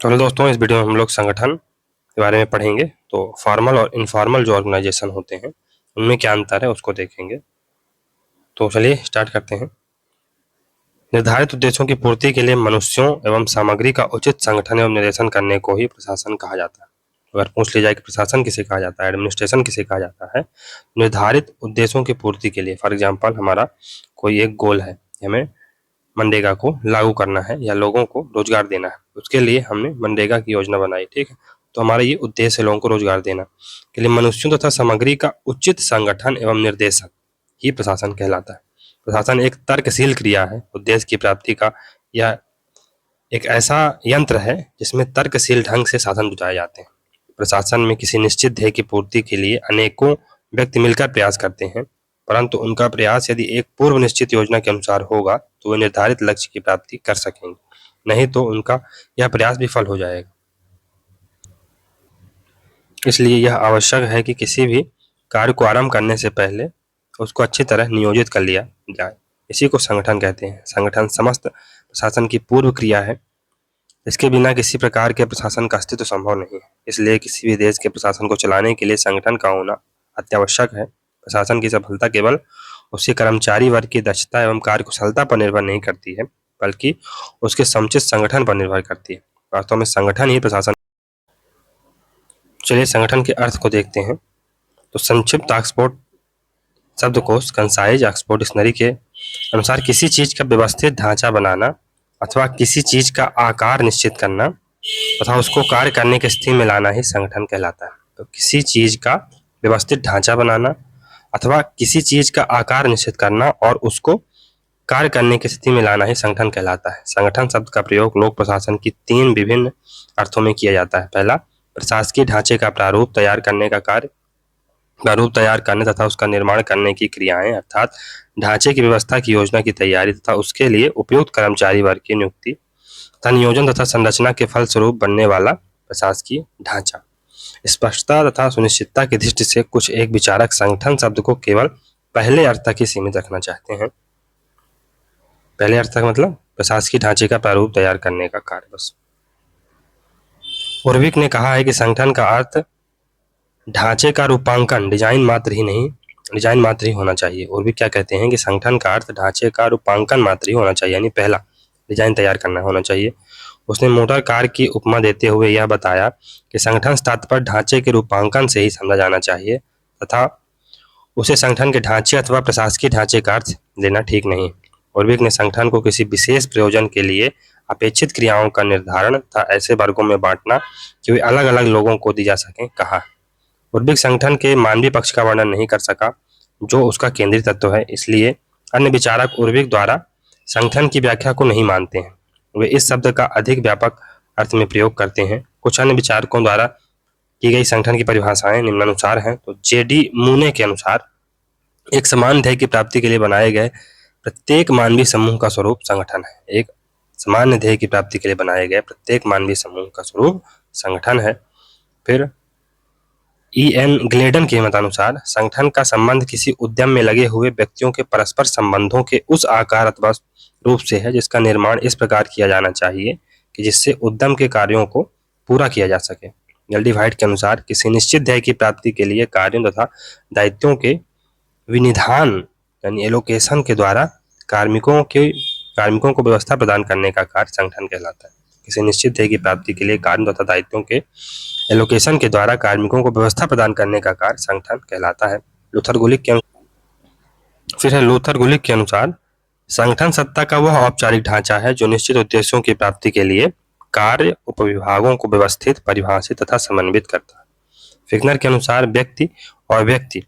तो हेलो दोस्तों, इस वीडियो में हम लोग संगठन के बारे में पढ़ेंगे। तो फॉर्मल और इनफॉर्मल जो ऑर्गेनाइजेशन होते हैं उनमें क्या अंतर है उसको देखेंगे। तो चलिए स्टार्ट करते हैं। निर्धारित उद्देश्यों की पूर्ति के लिए मनुष्यों एवं सामग्री का उचित संगठन एवं निर्देशन करने को ही प्रशासन कहा जाता है। अगर पूछ लिया जाए कि प्रशासन किसे कहा जाता है, एडमिनिस्ट्रेशन किसे कहा जाता है, निर्धारित उद्देश्यों की पूर्ति के लिए, फॉर एग्जाम्पल हमारा कोई एक गोल है, हमें मनरेगा को लागू करना है या लोगों को रोजगार देना है, उसके लिए हमने मनरेगा की योजना बनाई, ठीक है। तो हमारा ये उद्देश्य है लोगों को रोजगार देना। के लिए मनुष्यों तथा सामग्री का उचित संगठन एवं निर्देशन ही प्रशासन कहलाता है। प्रशासन एक तर्कशील क्रिया है उद्देश्य की प्राप्ति का। यह एक ऐसा यंत्र है जिसमें तर्कशील ढंग से साधन जुटाए जाते हैं। प्रशासन में किसी निश्चित ध्येय की पूर्ति के लिए अनेकों व्यक्ति मिलकर प्रयास करते हैं, परंतु उनका प्रयास यदि एक पूर्व निश्चित योजना के अनुसार होगा तो वे निर्धारित लक्ष्य की प्राप्ति कर सकेंगे, नहीं तो उनका यह प्रयास विफल हो जाएगा। इसलिए यह आवश्यक है कि किसी भी कार्य को आरंभ करने से पहले उसको अच्छी तरह नियोजित कर लिया जाए। इसी को संगठन कहते हैं। संगठन समस्त प्रशासन की पूर्व क्रिया है। इसके बिना किसी प्रकार के प्रशासन का अस्तित्व संभव नहीं है। इसलिए किसी भी देश के प्रशासन को चलाने के लिए संगठन का होना अत्यावश्यक है। प्रशासन की सफलता केवल उसके कर्मचारी वर्ग की दक्षता एवं कार्यकुशलता पर निर्भर नहीं करती है, बल्कि उसके समुचित संगठन पर निर्भर करती है। वास्तव में संगठन ही प्रशासन। चलिए संगठन के अर्थ को देखते हैं। तो संक्षिप्त ऑक्सफोर्ड शब्दकोश कंसाइज ऑक्सफोर्ड डिक्शनरी के अनुसार किसी चीज का व्यवस्थित ढांचा बनाना अथवा किसी चीज का आकार निश्चित करना तथा उसको कार्य करने की स्थिति में लाना ही संगठन कहलाता है। तो किसी चीज का व्यवस्थित ढांचा बनाना अथवा किसी चीज का आकार निश्चित करना और उसको कार्य करने की स्थिति में लाना ही संगठन कहलाता है। संगठन शब्द का प्रयोग लोक प्रशासन की 3 विभिन्न अर्थों में किया जाता है। पहला, प्रशासकीय ढांचे का प्रारूप तैयार करने का कार्य, प्रारूप तैयार करने तथा उसका निर्माण करने की क्रियाएं, अर्थात ढांचे की व्यवस्था की योजना की तैयारी तथा उसके लिए उपयुक्त कर्मचारी वर्ग की नियुक्ति तथा नियोजन तथा संरचना के फलस्वरूप बनने वाला प्रशासकीय ढांचा। स्पष्टता तथा सुनिश्चितता की दृष्टि से कुछ एक विचारक संगठन शब्द को केवल पहले अर्थ तक ही सीमित रखना चाहते हैं। पहले अर्थ तक मतलब प्रशासकीय ढांचे का प्रारूप तैयार करने का कार्य बस। उर्विक ने कहा है कि संगठन का अर्थ ढांचे का रूपांकन, डिजाइन मात्र ही होना चाहिए। और भी क्या कहते हैं कि संगठन का अर्थ ढांचे का रूपांकन मात्र ही होना चाहिए, यानी पहला डिजाइन तैयार करना होना चाहिए। उसने मोटर कार की उपमा देते हुए यह बताया कि संगठन तात्पर्य ढांचे के रूपांकन से ही समझा जाना चाहिए तथा उसे संगठन के ढांचे अथवा प्रशासकीय ढांचे का अर्थ लेना ठीक नहीं। उर्विक ने संगठन को किसी विशेष प्रयोजन के लिए अपेक्षित क्रियाओं का निर्धारण तथा ऐसे वर्गों में बांटना कि वे अलग अलग लोगों को दी जा सकें कहा। उर्विक संगठन के मानवीय पक्ष का वर्णन नहीं कर सका जो उसका केंद्रीय तत्व है, इसलिए अन्य विचारक उर्विक द्वारा संगठन की व्याख्या को नहीं मानते हैं। वे इस शब्द का अधिक व्यापक अर्थ में प्रयोग करते हैं। कुछ अन्य विचारकों द्वारा की गई संगठन की परिभाषाएं निम्नानुसार हैं। तो जेडी मूने के अनुसार एक समान ध्येय की प्राप्ति के लिए बनाए गए प्रत्येक मानवीय समूह का स्वरूप संगठन है। एक सामान्य ध्येय की प्राप्ति के लिए बनाए गए प्रत्येक मानवीय समूह का स्वरूप संगठन है। फिर E.N. ग्लेडन के मतानुसार संगठन का संबंध किसी उद्यम में लगे हुए व्यक्तियों के परस्पर संबंधों के उस आकार अथवा रूप से है जिसका निर्माण इस प्रकार किया जाना चाहिए कि जिससे उद्यम के कार्यों को पूरा किया जा सके। एल.डी. व्हाइट के अनुसार किसी निश्चित ध्येय की प्राप्ति के लिए कार्यों तथा दायित्वों के विनिधान यानी एलोकेशन के द्वारा कार्मिकों को व्यवस्था प्रदान करने का कार्य संगठन कहलाता है। किसी निश्चित ध्येय की प्राप्ति के लिए कार्यों तथा दायित्वों के एलोकेशन के द्वारा कार्मिकों को व्यवस्था प्रदान करने का कार्य संगठन कहलाता है। लूथर गुलिक के अनुसार संगठन सत्ता का वह औपचारिक ढांचा है जो निश्चित उद्देश्यों की प्राप्ति के लिए कार्य उपविभागों को व्यवस्थित, परिभाषित तथा समन्वित करता है। फिगनर के अनुसार व्यक्ति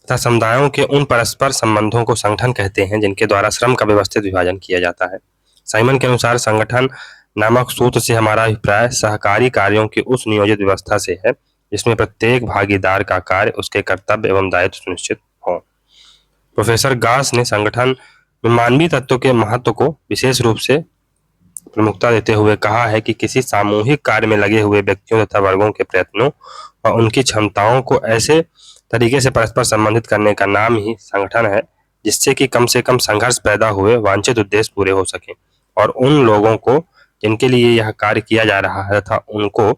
तथा समुदायों के उन परस्पर संबंधों को संगठन कहते हैं जिनके द्वारा श्रम का व्यवस्थित विभाजन किया जाता है। साइमन के अनुसार संगठन नामक सूत्र से हमारा अभिप्राय सहकारी कार्यों की उस नियोजित व्यवस्था से है जिसमें प्रत्येक भागीदार का कार्य, उसके कर्तव्य एवं दायित्व सुनिश्चित हो। प्रोफेसर गास ने संगठन में मानवीय तत्व के महत्व को विशेष रूप से प्रमुखता देते हुए कहा है कि किसी सामूहिक कार्य में लगे हुए व्यक्तियों तथा वर्गों के प्रयत्नों और उनकी क्षमताओं को ऐसे तरीके से परस्पर संबंधित करने का नाम ही संगठन है जिससे कि कम से कम संघर्ष पैदा हुए वांछित उद्देश्य पूरे हो सके और उन लोगों को जिनके लिए यह कार्य किया जा रहा है तथा उनको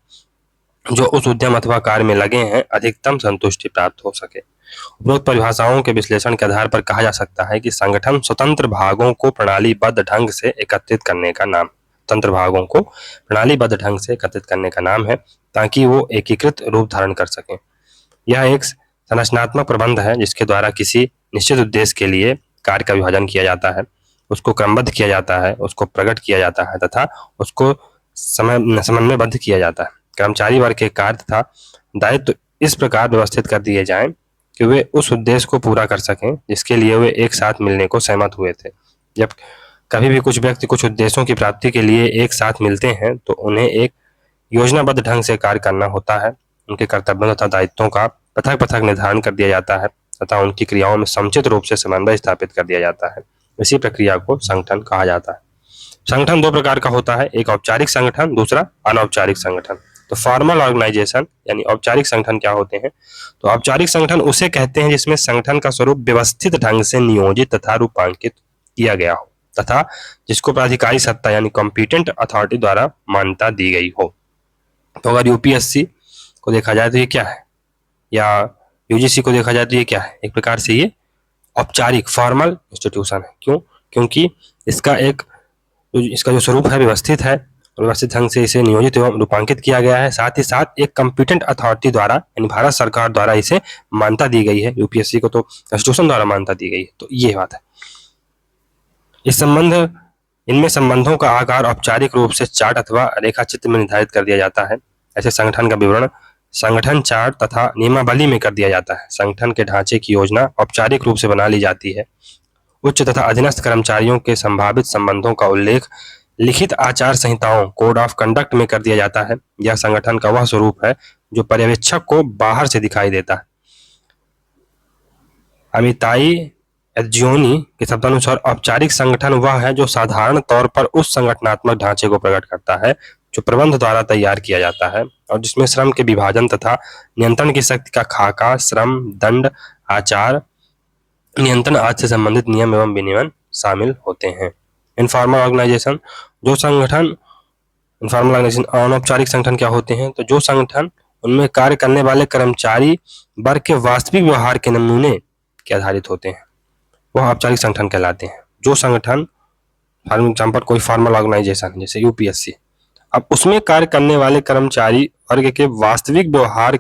जो उस उद्यम अथवा कार्य में लगे हैं अधिकतम संतुष्टि प्राप्त हो सके। उपरोक्त परिभाषाओं के विश्लेषण के आधार पर कहा जा सकता है कि संगठन स्वतंत्र भागों को प्रणालीबद्ध ढंग से एकत्रित करने का नाम स्वतंत्र भागों को प्रणालीबद्ध ढंग से एकत्रित करने का नाम है ताकि वो एकीकृत रूप धारण कर सकें। यह एक संरचनात्मक प्रबंध है जिसके द्वारा किसी निश्चित उद्देश्य के लिए कार्य का विभाजन किया जाता है, उसको क्रमबद्ध किया जाता है, उसको प्रकट किया जाता है तथा उसको समन्वयबद्ध किया जाता है। कर्मचारी वर्ग के कार्य तथा दायित्व इस प्रकार व्यवस्थित कर दिए जाएं कि वे उस उद्देश्य को पूरा कर सकें जिसके लिए वे एक साथ मिलने को सहमत हुए थे। जब कभी भी कुछ व्यक्ति कुछ उद्देश्यों की प्राप्ति के लिए एक साथ मिलते हैं तो उन्हें एक योजनाबद्ध ढंग से कार्य करना होता है। उनके कर्तव्यों तथा दायित्वों का पृथक पृथक निर्धारण कर दिया जाता है तथा उनकी क्रियाओं में समुचित रूप से समन्वय स्थापित कर दिया जाता है। इसी प्रक्रिया को संगठन कहा जाता है। संगठन दो प्रकार का होता है, एक औपचारिक संगठन, दूसरा अनौपचारिक संगठन। तो फॉर्मल ऑर्गेनाइजेशन यानी औपचारिक संगठन क्या होते हैं? तो औपचारिक संगठन उसे कहते हैं जिसमें संगठन का स्वरूप व्यवस्थित ढंग से नियोजित तथा रूपांकित किया गया हो तथा जिसको प्राधिकारी सत्ता यानी कॉम्पिटेंट अथॉरिटी द्वारा मान्यता दी गई हो। तो अगर यूपीएससी को देखा जाए तो ये क्या है, या यूजीसी को देखा जाए तो ये क्या है? एक प्रकार से ये औपचारिक फॉर्मल इंस्टीट्यूशन है। क्यों? क्योंकि इसका जो स्वरूप है व्यवस्थित है, व्यवस्थित ढंग से इसे नियोजित एवं रूपांकित किया गया है। साथ ही साथ एक कॉम्पिटेंट अथॉरिटी द्वारा यानी भारत सरकार द्वारा इसे मान्यता दी गई है। यूपीएससी को तो कॉन्स्टिट्यूशन द्वारा मान्यता दी गई है। तो ये बात है। इनमें संबंधों का आकार औपचारिक रूप से चार्ट अथवा रेखा चित्र में निर्धारित कर दिया जाता है। ऐसे संगठन का विवरण संगठन चार्ट तथा नियमावली में कर दिया जाता है। संगठन के ढांचे की योजना औपचारिक रूप से बना ली जाती है। उच्च तथा अधीनस्थ कर्मचारियों के संभावित संबंधों का उल्लेख लिखित आचार संहिताओं कोड ऑफ कंडक्ट में कर दिया जाता है। यह संगठन का वह स्वरूप है जो पर्यवेक्षक को बाहर से दिखाई देता है। अमिताई एज्जियोनी के शब्दानुसार औपचारिक संगठन वह है जो साधारण तौर पर उस संगठनात्मक ढांचे को प्रकट करता है जो प्रबंध द्वारा तैयार किया जाता है और जिसमें श्रम के विभाजन तथा नियंत्रण की शक्ति का खाका, श्रम, दंड, आचार, नियंत्रण आदि से संबंधित नियम एवं विनियमन शामिल होते हैं। इनफॉर्मल ऑर्गेनाइजेशन अनौपचारिक संगठन क्या होते हैं? तो जो संगठन उनमें कार्य करने वाले कर्मचारी वर्ग के वास्तविक व्यवहार के नमूने के आधारित होते हैं वह औपचारिक संगठन कहलाते हैं। जो संगठन फॉर एग्जाम्पल कोई फॉर्मल ऑर्गेनाइजेशन जैसे यूपीएससी, अब उसमें कार्य करने वाले कर्मचारी वर्ग के वास्तविक व्यवहार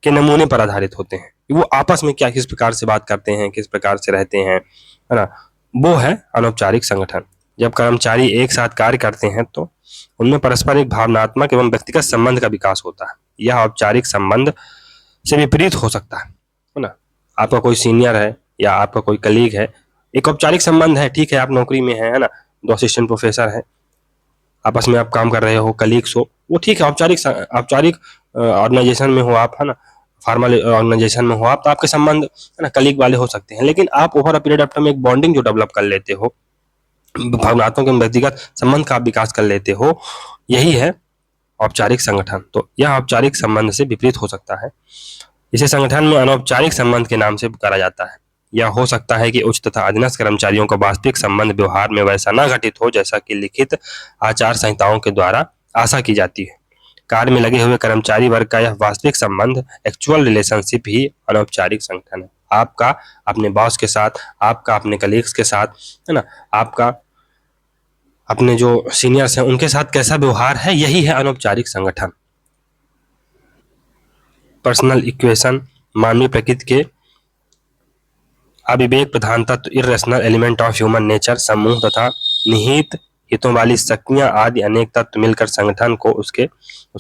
के नमूने पर आधारित होते हैं। वो आपस में क्या किस प्रकार से बात करते हैं, किस प्रकार से रहते हैं, है ना, वो है अनौपचारिक संगठन। जब कर्मचारी एक साथ कार्य करते हैं तो उनमें परस्पर एक भावनात्मक एवं व्यक्तिगत संबंध का विकास होता है। यह औपचारिक संबंध से विपरीत हो सकता है ना। आपका कोई सीनियर है या आपका कोई कलीग है, एक औपचारिक संबंध है, ठीक है, आप नौकरी में है ना, दो असिस्टेंट प्रोफेसर है, आपस में आप काम कर रहे हो, कलीग्स हो, वो ठीक है, औपचारिक ऑर्गेनाइजेशन में हो आप, है ना, फॉर्मल ऑर्गेनाइजेशन में हो आप, तो आपके संबंध है ना कलीग वाले हो सकते हैं। लेकिन आप over a period of time एक बॉन्डिंग जो डेवलप कर लेते हो, भावनात्मक एवं व्यक्तिगत संबंध का आप विकास कर लेते हो, यही है औपचारिक संगठन। तो यह औपचारिक संबंध से विपरीत हो सकता है। इसे संगठन में अनौपचारिक संबंध के नाम से पुकारा जाता है। यह हो सकता है कि उच्च तथा अधीनस्थ कर्मचारियों का वास्तविक संबंध व्यवहार में वैसा न घटित हो जैसा कि लिखित आचार संहिताओं के द्वारा आशा की जाती है। कार्य में लगे हुए कर्मचारी वर्ग का यह वास्तविक संबंध, एक्चुअल रिलेशनशिप ही अनौपचारिक संगठन है। आपका अपने बॉस के साथ, आपका अपने कलीग्स के साथ, है ना, आपका अपने जो सीनियर्स हैं उनके साथ कैसा व्यवहार है, यही है अनौपचारिक संगठन। पर्सनल इक्वेशन मानवीय प्रकृति के अविवेक प्रधान तत्व, irrational element of human nature, समूह तथा निहित हितों वाली शक्तियां आदि अनेक तत्व मिलकर संगठन को उसके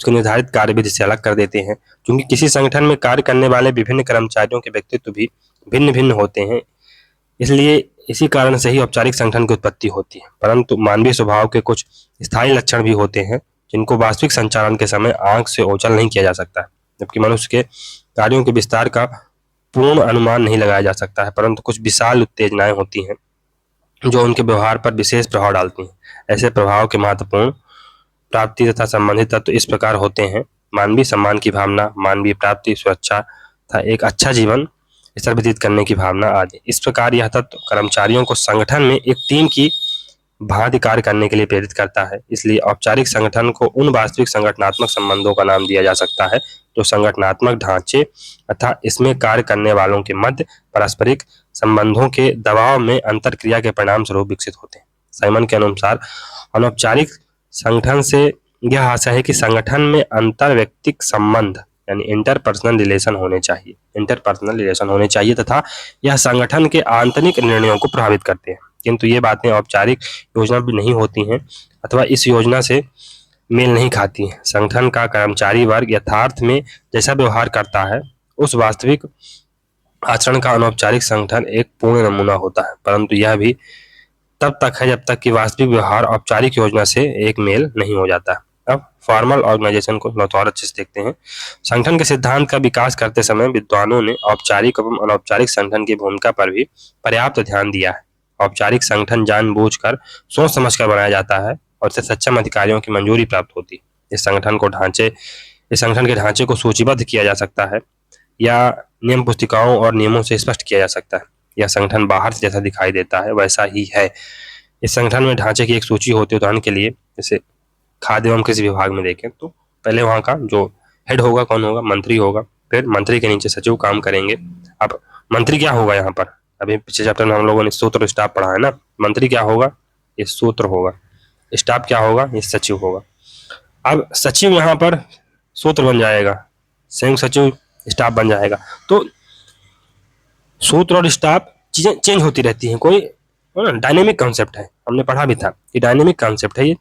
निर्धारित कार्यविधि से अलग कर देते हैं। क्योंकि किसी संगठन में कार्य करने वाले विभिन्न कर्मचारियों के व्यक्तित्व भी भिन्न भिन्न होते हैं, इसलिए इसी कारण से ही औपचारिक संगठन की उत्पत्ति होती है। परंतु मानवीय स्वभाव के कुछ स्थायी लक्षण भी होते हैं जिनको वास्तविक संचालन के समय आंख से ओझल नहीं किया जा सकता है। जबकि मनुष्य के कार्यों के विस्तार का पूर्ण अनुमान नहीं लगाया जा सकता है, परंतु कुछ विशाल उत्तेजनाएं होती हैं जो उनके व्यवहार पर विशेष प्रभाव डालती हैं। ऐसे प्रभाव के महत्वपूर्ण प्राप्ति तथा संबंधित तत्व इस प्रकार होते हैं: मानवीय सम्मान की भावना, मानवीय प्राप्ति, सुरक्षा तथा एक अच्छा जीवन स्तर व्यतीत करने की भावना आदि। इस प्रकार यह तत्व कर्मचारियों को संगठन में एक टीम की भांति कार्य करने के लिए प्रेरित करता है। इसलिए औपचारिक संगठन को उन वास्तविक संगठनात्मक संबंधों का नाम दिया जा सकता है जो संगठनात्मक ढांचे तथा इसमें कार्य करने वालों के मध्य पारस्परिक संबंधों के दबाव में अंतरक्रिया के परिणाम स्वरूप विकसित होते हैं। साइमन के अनुसार अनौपचारिक संगठन से यह आशय है कि संगठन में अंतर व्यक्तिक संबंध यानी इंटरपर्सनल रिलेशन होने चाहिए तथा यह संगठन के आंतरिक निर्णयों को प्रभावित करते हैं। किंतु ये बातें औपचारिक योजना भी नहीं होती हैं अथवा इस योजना से मेल नहीं खाती हैं। संगठन का कर्मचारी वर्ग यथार्थ में जैसा व्यवहार करता है उस वास्तविक आचरण का अनौपचारिक संगठन एक पूर्ण नमूना होता है, परंतु यह भी तब तक है जब तक कि वास्तविक व्यवहार औपचारिक योजना से एक मेल नहीं हो जाता। अब फॉर्मल ऑर्गेनाइजेशन को और अच्छे से देखते हैं। संगठन के सिद्धांत का विकास करते समय विद्वानों ने औपचारिक एवं अनौपचारिक संगठन की भूमिका पर भी पर्याप्त ध्यान दिया है। औपचारिक संगठन जानबूझकर सोच समझकर बनाया जाता है और इससे सक्षम अधिकारियों की मंजूरी प्राप्त होती है। इस संगठन के ढांचे को सूचीबद्ध किया जा सकता है या नियम पुस्तिकाओं और नियमों से स्पष्ट किया जा सकता है। यह संगठन बाहर से जैसा दिखाई देता है वैसा ही है। इस संगठन में ढांचे की एक सूची होती है। उदाहरण के लिए जैसे खाद्य एवं कृषि विभाग में देखें तो पहले वहाँ का जो हेड होगा कौन होगा, मंत्री होगा। फिर मंत्री के नीचे सचिव काम करेंगे। अब मंत्री क्या होगा यहाँ पर, अभी पिछले चैप्टर में हम लोगों ने सूत्र स्टाफ पढ़ा है ना। मंत्री क्या होगा, ये सूत्र होगा। स्टाफ क्या होगा, ये सचिव होगा। अब सचिव यहाँ पर सूत्र बन जाएगा, संयुक्त सचिव स्टाफ बन जाएगा। तो सूत्र और स्टाफ चीजें चेंज होती रहती हैं। कोई डायनेमिक कॉन्सेप्ट है, हमने पढ़ा भी था कि डायनेमिक कॉन्सेप्ट है, ये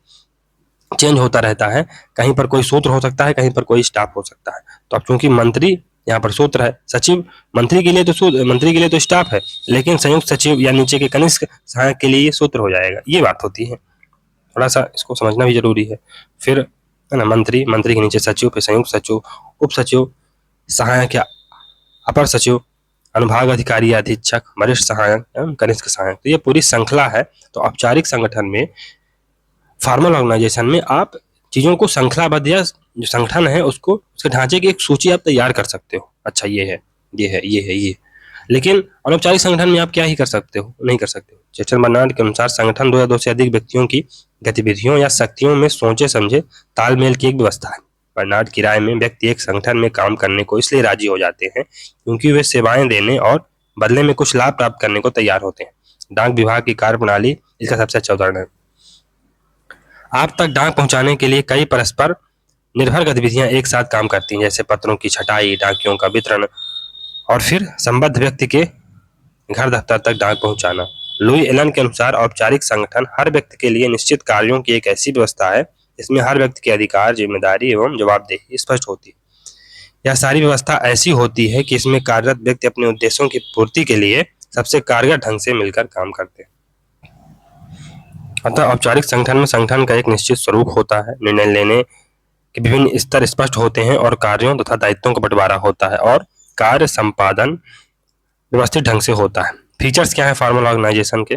चेंज होता रहता है। कहीं पर कोई सूत्र हो सकता है, कहीं पर कोई स्टाफ हो सकता है। तो अब चूंकि मंत्री यहाँ पर सूत्र है, सचिव मंत्री के लिए तो स्टाफ है, लेकिन संयुक्त सचिव या नीचे के कनिष्ठ सहायक के लिए ये सूत्र हो जाएगा। ये बात होती है, थोड़ा सा इसको समझना भी जरूरी है। फिर है ना, मंत्री के नीचे सचिव, फिर संयुक्त सचिव, उप सचिव, सहायक या अपर सचिव, अनुभाग अधिकारी या अधीक्षक, वरिष्ठ सहायक एवं कनिष्ठ सहायक। तो ये पूरी श्रृंखला है। तो औपचारिक संगठन में, फॉर्मल ऑर्गेनाइजेशन में आप चीजों को श्रृंखलाबद्ध या जो संगठन है उसको, उसके ढांचे की एक सूची आप तैयार कर सकते हो। अच्छा ये है, ये है, ये है, ये। लेकिन अनौपचारिक संगठन में आप क्या ही कर सकते हो, नहीं कर सकते हो। चेतन बर्नार्ड के अनुसार संगठन 2 या 2 से अधिक व्यक्तियों की गतिविधियों या शक्तियों में सोचे समझे तालमेल की एक व्यवस्था है। बर्नार्ड की राय में व्यक्ति एक संगठन में काम करने को इसलिए राजी हो जाते हैं क्योंकि वे सेवाएं देने और बदले में कुछ लाभ प्राप्त करने को तैयार होते हैं। डाक विभाग की कार्यप्रणाली इसका सबसे अच्छा उदाहरण है। आप तक डाक पहुंचाने के लिए कई परस्पर निर्भर गतिविधियां एक साथ काम करती हैं, जैसे पत्रों की छटाई, डाकियों का वितरण और फिर संबद्ध व्यक्ति के घर दफ्तर तक डाक पहुंचाना। लुई एलन के अनुसार औपचारिक संगठन हर व्यक्ति के लिए निश्चित कार्यों की एक ऐसी व्यवस्था है जिसमें हर व्यक्ति के अधिकार, जिम्मेदारी एवं जवाबदेही स्पष्ट होती है। यह सारी व्यवस्था ऐसी होती है कि इसमें कार्यरत व्यक्ति अपने उद्देश्यों की पूर्ति के लिए सबसे कारगर ढंग से मिलकर काम करते हैं। अतः औपचारिक संगठन में संगठन का एक निश्चित स्वरूप होता है, निर्णय लेने के विभिन्न स्तर स्पष्ट होते हैं और कार्यों तथा दायित्वों का बंटवारा होता है और कार्य संपादन व्यवस्थित ढंग से होता है। फीचर्स क्या है फॉर्मल ऑर्गेनाइजेशन के?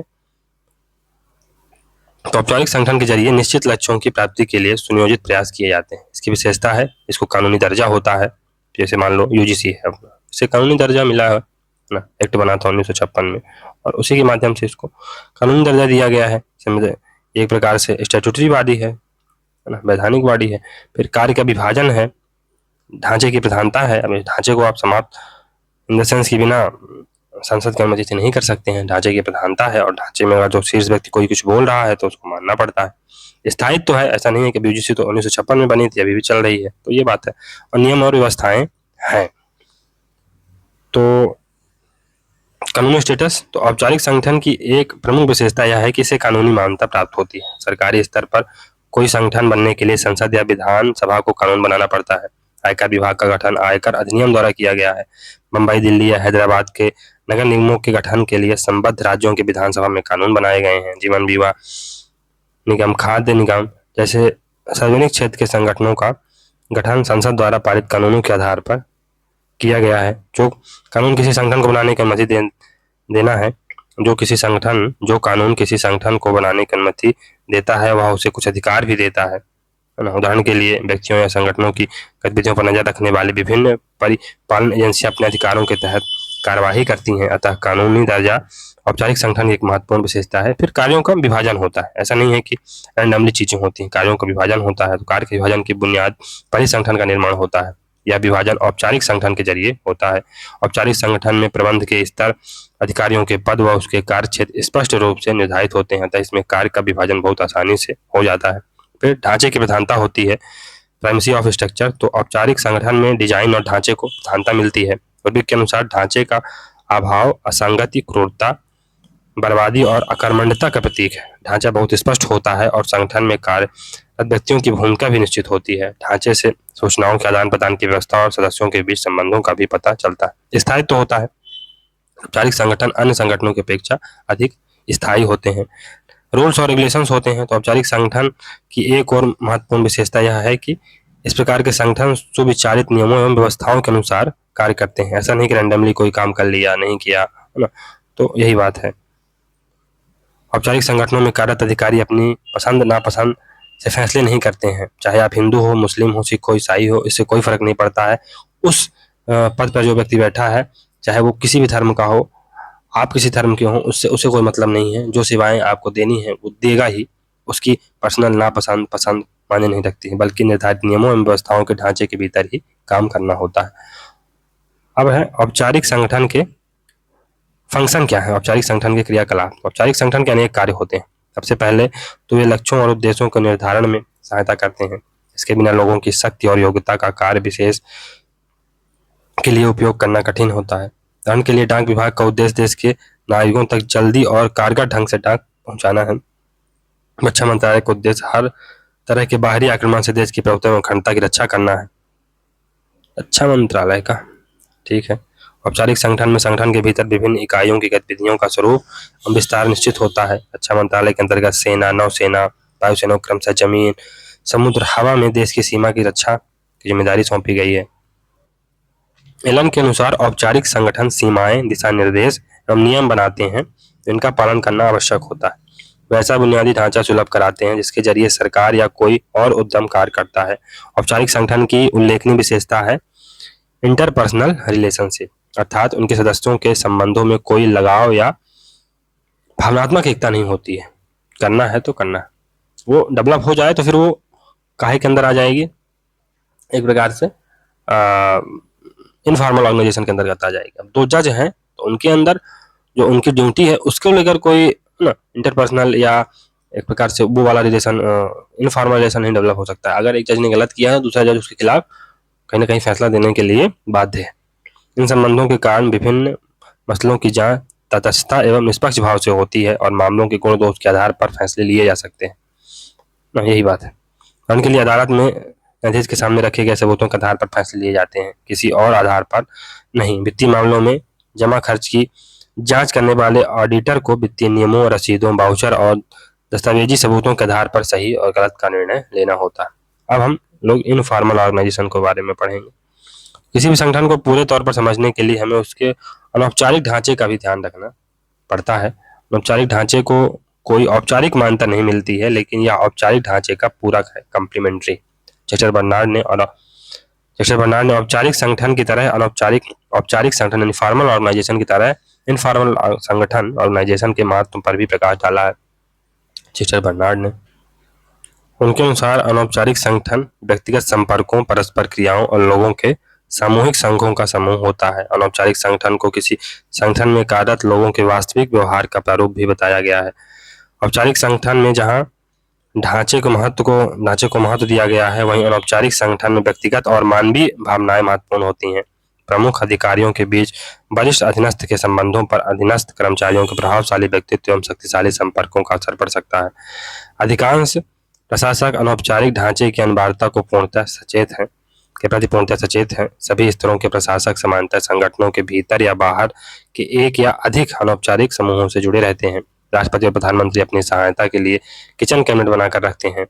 तो औपचारिक संगठन के जरिए निश्चित लक्ष्यों की प्राप्ति के लिए सुनियोजित प्रयास किए जाते हैं। इसकी विशेषता है, इसको कानूनी दर्जा होता है। जैसे मान लो यूजीसी है, इसे कानूनी दर्जा मिला है ना, एक्ट बना था 1956 में, और उसी के माध्यम से इसको कानूनी दर्जा दिया गया है। एक प्रकार से स्टैट्यूटरी बॉडी है ना, वैधानिक बॉडी है। फिर कार्य का विभाजन है, ढांचे की प्रधानता है। अब इस ढांचे को आप समाप्त इन द सेंस की बिना संसद की अनुमति से नहीं कर सकते हैं। ढांचे की प्रधानता है और ढांचे में अगर जो शीर्ष व्यक्ति कोई कुछ बोल रहा है तो उसको मानना पड़ता है। स्थायित्व तो है, ऐसा नहीं है कि यूजीसी तो 1956 में बनी थी, अभी भी चल रही है, तो ये बात है। और नियम और व्यवस्थाएं हैं। तो कानूनी स्टेटस, तो औपचारिक संगठन की एक प्रमुख विशेषता यह है कि इसे कानूनी मान्यता प्राप्त होती है। सरकारी स्तर पर कोई संगठन बनने के लिए संसद या विधान सभा को कानून बनाना पड़ता है। आयकर विभाग का गठन आयकर अधिनियम द्वारा किया गया है। मुंबई, दिल्ली या हैदराबाद के नगर निगमों के गठन के लिए संबद्ध राज्यों की विधानसभा में कानून बनाए गए हैं। जीवन बीमा निगम, खाद्य निगम जैसे सार्वजनिक क्षेत्र के संगठनों का गठन संसद द्वारा पारित कानूनों के आधार पर किया गया है। जो कानून किसी संगठन को बनाने की अनुमति देना है, जो कानून किसी संगठन को बनाने की अनुमति देता है वह उसे कुछ अधिकार भी देता है ना। उदाहरण के लिए व्यक्तियों या संगठनों की गतिविधियों पर नजर रखने वाली विभिन्न परिपालन एजेंसियां अपने अधिकारों के तहत कार्यवाही करती हैं। अतः कानूनी दर्जा औपचारिक संगठन की एक महत्वपूर्ण विशेषता है। फिर कार्यों का विभाजन होता है, ऐसा नहीं है कि रैंडमली चीजें होती हैं, कार्यों का विभाजन होता है। तो कार्य के विभाजन की बुनियाद पर ही संगठन का निर्माण होता है। यह विभाजन औपचारिक संगठन के जरिए होता है। औपचारिक संगठन में प्रबंध के स्तर, अधिकारियों के पद व उसके कार्य क्षेत्र स्पष्ट रूप से निर्धारित होते हैं, अतः इसमें कार्य का विभाजन बहुत आसानी से हो जाता है। फिर ढांचे की प्रधानता होती है, प्राइमेसी ऑफ स्ट्रक्चर। तो औपचारिक संगठन में डिजाइन और ढांचे को प्रधानता मिलती है। वर्बिक के अनुसार ढांचे का अभाव असंगति, क्रूरता, बर्बादी और अकर्मण्यता का प्रतीक है। ढांचा बहुत स्पष्ट होता है और संगठन में कार्यरत व्यक्तियों की भूमिका भी निश्चित होती है। ढांचे से सूचनाओं के आदान प्रदान की व्यवस्था और सदस्यों के बीच संबंधों का भी पता चलता है। स्थायित्व होता है, औपचारिक संगठन अन्य संगठनों की अपेक्षा अधिक स्थायी होते हैं। रूल्स और रेगुलेशंस होते हैं। तो औपचारिक संगठन की एक और महत्वपूर्ण विशेषता यह है कि इस प्रकार के संगठन सुविचारित नियमों एवं व्यवस्थाओं के अनुसार कार्य करते हैं। ऐसा नहीं कि रैंडमली कोई काम कर लिया, नहीं किया, है ना। तो यही बात है। औपचारिक संगठनों में कार्यरत अधिकारी अपनी पसंद नापसंद से फैसले नहीं करते हैं। चाहे आप हिंदू हो, मुस्लिम हो, सिख हो, ईसाई हो, इससे कोई फर्क नहीं पड़ता है। उस पद पर जो व्यक्ति बैठा है, चाहे वो किसी भी धर्म का हो, आप किसी धर्म के हो, उससे उसे कोई मतलब नहीं है। जो सेवाएं आपको देनी है वो देगा ही। उसकी पर्सनल नापसंद पसंद मायने नहीं रखती है, बल्कि निर्धारित नियमों एवं व्यवस्थाओं के ढांचे के भीतर ही काम करना होता है। अब है औपचारिक संगठन के फंक्शन क्या है, औपचारिक संगठन के क्रियाकलाप। औपचारिक संगठन के अनेक कार्य होते हैं। सबसे पहले तो वे लक्ष्यों और उद्देश्यों के निर्धारण में सहायता करते हैं। इसके बिना लोगों की शक्ति और योग्यता का कार्य विशेष के लिए उपयोग करना कठिन होता है। उदाहरण के लिए डाक विभाग का उद्देश्य देश के नागरिकों तक जल्दी और कारगर ढंग से डाक पहुंचाना है। रक्षा मंत्रालय का उद्देश्य हर तरह के बाहरी आक्रमण से देश की प्रभुत्व एवं अखंडता की रक्षा करना है। रक्षा मंत्रालय का, ठीक है। औपचारिक संगठन में संगठन के भीतर विभिन्न इकाइयों की गतिविधियों का स्वरूप और विस्तार निश्चित होता है। रक्षा मंत्रालय के अंतर्गत सेना, नौसेना, वायुसेना, क्रमशः जमीन, समुद्र, हवा में देश की सीमा की रक्षा की जिम्मेदारी सौंपी गई है। एलन के अनुसार औपचारिक संगठन सीमाएं, दिशा निर्देश एवं नियम बनाते हैं, जिनका पालन करना आवश्यक होता है। वैसा बुनियादी ढांचा सुलभ कराते हैं जिसके जरिए सरकार या कोई और उद्यम कार्य करता है। औपचारिक संगठन की उल्लेखनीय विशेषता है इंटरपर्सनल रिलेशनशिप, अर्थात उनके सदस्यों के संबंधों में कोई लगाव या भावनात्मक एकता नहीं होती है। करना है तो करना है, वो डेवलप हो जाए तो फिर वो काहे के अंदर आ जाएगी, एक प्रकार से इनफॉर्मल ऑर्गेनाइजेशन के अंतर्गत आ जाएगी। अब दो जज हैं तो उनके अंदर जो उनकी ड्यूटी है उसको लेकर कोई ना इंटरपर्सनल या एक प्रकार से वो वाला रिलेशन, इनफॉर्मल रिलेशन नहीं डेवलप हो सकता है। अगर एक जज ने गलत किया है, दूसरा जज उसके खिलाफ कहीं ना कहीं फैसला देने के लिए बाध्य है। इन संबंधों के कारण विभिन्न मसलों की जांच तटस्थता एवं निष्पक्ष भाव से होती है और मामलों के गुण दोष के आधार पर फैसले लिए जा सकते हैं। यही बात है। उनके लिए अदालत में न्यायाधीश के सामने रखे गए सबूतों के आधार पर फैसले लिए जाते हैं, किसी और आधार पर नहीं। वित्तीय मामलों में जमा खर्च की जांच करने वाले ऑडिटर को वित्तीय नियमों, रसीदों, वाउचर और दस्तावेजी सबूतों के आधार पर सही और गलत का निर्णय लेना होता है। अब हम लोग इनफॉर्मल ऑर्गेनाइजेशन के बारे में पढ़ेंगे। किसी भी संगठन को पूरे तौर पर समझने के लिए हमें उसके अनौपचारिक ढांचे का भी ध्यान रखना पड़ता है। अनौपचारिक ढांचे को कोई औपचारिक मान्यता नहीं मिलती है, लेकिन यह औपचारिक ढांचे का पूरक है, कम्प्लीमेंट्री। चेस्टर बर्नार्ड ने औपचारिक संगठन की तरह औपचारिक संगठन यानी फॉर्मल ऑर्गेनाइजेशन की तरह इनफॉर्मल संगठन ऑर्गेनाइजेशन के महत्व पर भी प्रकाश डाला है। चेस्टर बर्नार्ड ने, उनके अनुसार अनौपचारिक संगठन व्यक्तिगत संपर्कों, परस्पर क्रियाओं और लोगों के सामूहिक संघों का समूह होता है। अनौपचारिक संगठन को किसी संगठन में कार्यरत लोगों के वास्तविक व्यवहार का प्रारूप भी बताया गया है। औपचारिक संगठन में जहां ढांचे को महत्व दिया गया है, वहीं अनौपचारिक संगठन में व्यक्तिगत और मानवीय भावनाएं महत्वपूर्ण होती हैं। प्रमुख अधिकारियों के बीच वरिष्ठ अधीनस्थ के संबंधों पर अधीनस्थ कर्मचारियों के प्रभावशाली व्यक्तित्व एवं शक्तिशाली संपर्कों का असर पड़ सकता है। अधिकांश प्रशासक अनौपचारिक ढांचे की अनिवार्यता को प्रति पूर्णतः सचेत हैं। सभी स्तरों के प्रशासक सामान्यतः संगठनों के भीतर या बाहर के एक या अधिक अनौपचारिक समूहों से जुड़े रहते हैं। राष्ट्रपति और प्रधानमंत्री अपनी सहायता के लिए किचन कैबिनेट बनाकर रखते हैं।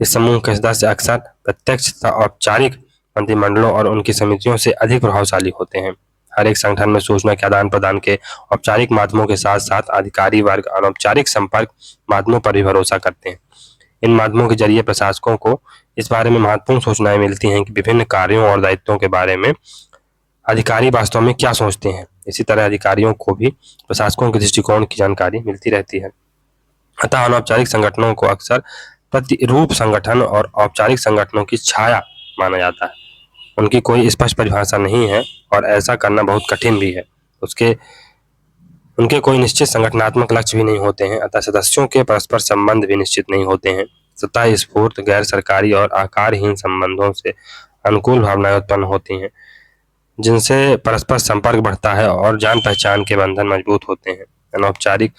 इस समूह के सदस्य अक्सर प्रत्यक्ष तथा औपचारिक मंत्रिमंडलों और उनकी समितियों से अधिक प्रभावशाली होते हैं। हर एक संगठन में सूचना के आदान प्रदान के औपचारिक माध्यमों के साथ साथ अधिकारी वर्ग अनौपचारिक संपर्क माध्यमों पर भी भरोसा करते हैं। इन माध्यमों के जरिए प्रशासकों को इस बारे में महत्वपूर्ण सूचनाएं मिलती हैं कि विभिन्न कार्यों और दायित्वों के बारे में अधिकारी वास्तव में क्या सोचते हैं। इसी तरह अधिकारियों को भी प्रशासकों के दृष्टिकोण की जानकारी मिलती रहती है। अतः अनौपचारिक संगठनों को अक्सर प्रतिरूप संगठन और औपचारिक संगठनों की छाया माना जाता है। उनकी कोई स्पष्ट परिभाषा नहीं है और ऐसा करना बहुत कठिन भी है। उनके कोई निश्चित संगठनात्मक लक्ष्य भी नहीं होते हैं, अतः सदस्यों के परस्पर संबंध भी निश्चित नहीं होते हैं। स्वतः स्फूर्त, गैर सरकारी और आकारहीन संबंधों से अनुकूल भावनाएं उत्पन्न होती हैं, जिनसे परस्पर संपर्क बढ़ता है और जान पहचान के बंधन मजबूत होते हैं। अनौपचारिक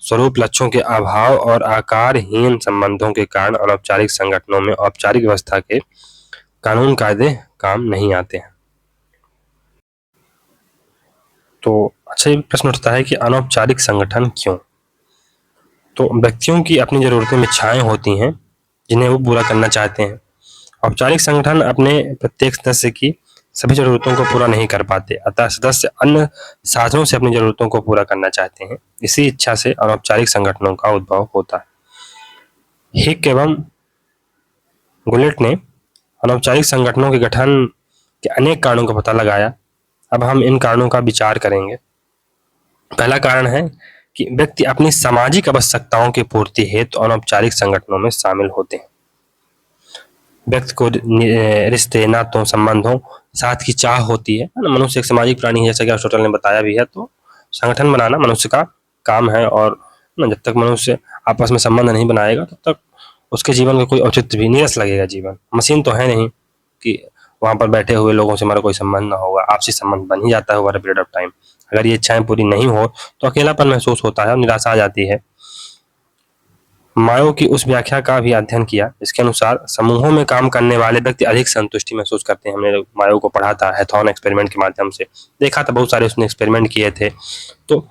स्वरूप लक्ष्यों के अभाव और आकारहीन संबंधों के कारण अनौपचारिक संगठनों में औपचारिक व्यवस्था के कानून कायदे काम नहीं आते हैं। तो अच्छा ये प्रश्न उठता है कि अनौपचारिक संगठन क्यों? तो व्यक्तियों की अपनी जरूरतें में इच्छाएं होती हैं जिन्हें वो पूरा करना चाहते हैं। औपचारिक संगठन अपने प्रत्येक सदस्य की सभी जरूरतों को पूरा नहीं कर पाते, अतः सदस्य अन्य साधनों से अपनी जरूरतों को पूरा करना चाहते हैं। इसी इच्छा से अनौपचारिक संगठनों का उद्भव होता है। हिक एवं गुलेट ने अनौपचारिक संगठनों के गठन के अनेक कारणों का पता लगाया। अब हम इन कारणों का विचार करेंगे। पहला कारण है कि व्यक्ति अपनी सामाजिक आवश्यकताओं की पूर्ति हेतु अनौपचारिक संगठनों में शामिल होते हैं। व्यक्ति को रिश्ते, नातों, संबंधों, साथ की चाह होती है ना। मनुष्य एक सामाजिक प्राणी है, जैसा कि अरिस्टोटल ने बताया भी है। तो संगठन बनाना मनुष्य का काम है और जब तक मनुष्य आपस में संबंध नहीं बनाएगा तब तक उसके जीवन में कोई औचित्य भी नीरस लगेगा। जीवन मशीन तो है नहीं कि वहां पर बैठे हुए लोगों से हमारा कोई संबंध ना होगा। आपसी संबंध बन ही जाता है over a period of time. अगर ये इच्छाएं पूरी नहीं हो तो अकेलापन महसूस होता है और निराशा आ जाती है। मायो की उस व्याख्या का भी अध्ययन किया। इसके अनुसार समूहों में काम करने वाले व्यक्ति अधिक संतुष्टि महसूस करते हैं। हमने मायो को पढ़ा था, हैथॉन एक्सपेरिमेंट के माध्यम से देखा था। बहुत सारे उसने एक्सपेरिमेंट किए थे। तो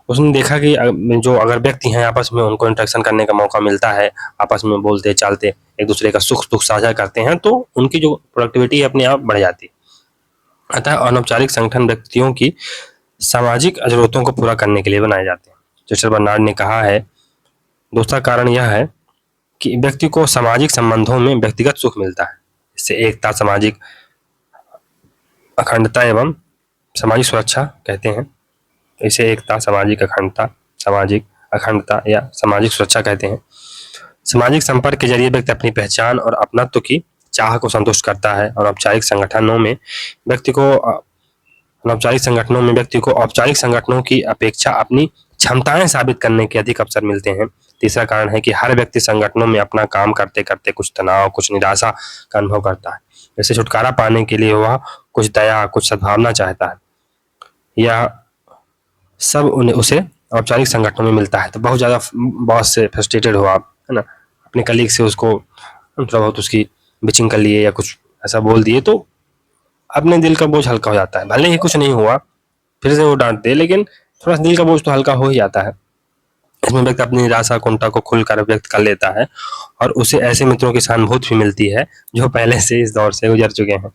उसने देखा कि जो अगर व्यक्ति हैं आपस में उनको इंटरेक्शन करने का मौका मिलता है, आपस में बोलते चालते एक दूसरे का सुख दुख साझा करते हैं, तो उनकी जो प्रोडक्टिविटी है अपने आप बढ़ जाती है। अतः अनौपचारिक संगठन व्यक्तियों की सामाजिक जरूरतों को पूरा करने के लिए बनाए जाते हैं। रिचर्ड बर्नार्ड ने कहा है, दूसरा कारण यह है कि व्यक्ति को सामाजिक संबंधों में व्यक्तिगत सुख मिलता है। इससे एकता, सामाजिक अखंडता एवं सामाजिक सुरक्षा कहते हैं। इसे एकता, सामाजिक अखंडता, या सामाजिक सुरक्षा कहते हैं। सामाजिक संपर्क के जरिए व्यक्ति अपनी पहचान और अपनत्व की चाह को संतुष्ट करता है। और औपचारिक संगठनों में व्यक्ति को औपचारिक संगठनों की अपेक्षा अपनी क्षमताएं साबित करने के अधिक अवसर मिलते हैं। तीसरा कारण है कि हर व्यक्ति संगठनों में अपना काम करते करते कुछ तनाव, कुछ निराशा का अनुभव करता है। जैसे छुटकारा पाने के लिए वह कुछ दया, कुछ सद्भावना चाहता है। यह सब उसे औपचारिक संगठनों में मिलता है। तो बहुत ज़्यादा बॉस से फ्रस्ट्रेटेड हो आप, है ना, अपने कलीग से उसको थोड़ा बहुत उसकी बिचिंग कर लिए या कुछ ऐसा बोल दिए, तो अपने दिल का बोझ हल्का हो जाता है। भले ही कुछ नहीं हुआ, फिर से वो डांट दे, लेकिन थोड़ा सा दिल का बोझ तो हल्का हो ही जाता है। इसमें व्यक्ति अपनी निराशा, कुंठा को खुलकर व्यक्त कर लेता है और उसे ऐसे मित्रों की सहानुभूति भी मिलती है जो पहले से इस दौर से गुजर चुके हैं।